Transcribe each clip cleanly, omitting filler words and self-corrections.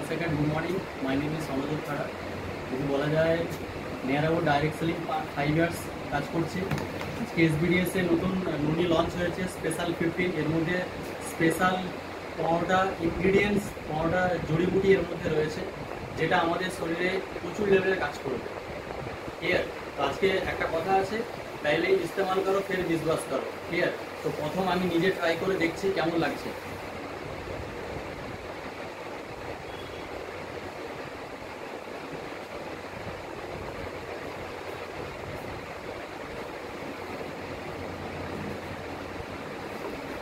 once again, good morning. My name is Sonojit Khada. যদি বলা যায় near about direct selling 5 years কাজ করছি। আজকে এসবিডিএস এ নতুন নুনি লঞ্চ হয়েছে স্পেশাল 15। এর মধ্যে স্পেশাল 15টা ইনগ্রিডিয়েন্টস, 15টা জড়িবুটি এর মধ্যে রয়েছে, যেটা আমাদের শরীরে প্রচুর লেভেলে কাজ করবে। ক্লিয়ার? তো আজকে একটা কথা আছে, पहले इस्तेमाल करो फिर विश्वास करो। क्लियर? तो प्रथम আমি নিজে ট্রাই করে দেখছি কেমন লাগছে।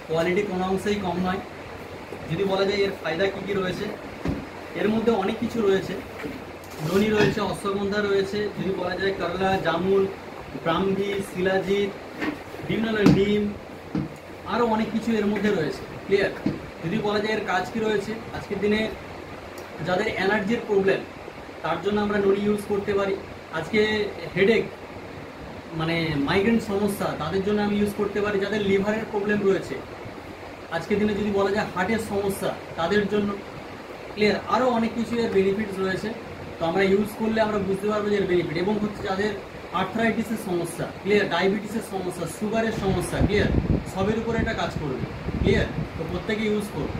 কোয়ালিটি কোনো অংশেই কম নয়। যদি বলা যায় এর ফায়দা কী কী রয়েছে, এর মধ্যে অনেক কিছু রয়েছে। ননি রয়েছে, অশ্বগন্ধা রয়েছে, যদি বলা যায় করলা, জামুন, ব্রাহ্মী, শিলাজিৎ, বিভিন্ন নিম, আরও অনেক কিছু এর মধ্যে রয়েছে। ক্লিয়ার? যদি বলা যায় এর কাজ কী রয়েছে, আজকের দিনে যাদের এনার্জির প্রবলেম তার জন্য আমরা ননি ইউজ করতে পারি। আজকে হেডেক মানে মাইগ্রেন সমস্যা তাদের জন্য আমি ইউজ করতে পারি। যাদের লিভারের প্রবলেম রয়েছে আজকের দিনে, যদি বলা যায় হার্টের সমস্যা তাদের জন্য। ক্লিয়ার? আরও অনেক কিছু এর বেনিফিটস রয়েছে। তো আমরা ইউজ করলে আমরা বুঝতে পারবো যে এর বেনিফিট। এবং হচ্ছে যাদের আর্থ্রাইটিসের সমস্যা, ক্লিয়ার, ডায়াবেটিসের সমস্যা, সুগারের সমস্যা, ক্লিয়ার, সবের উপরে এটা কাজ করবে। ক্লিয়ার? তো প্রত্যেকে ইউজ করুন।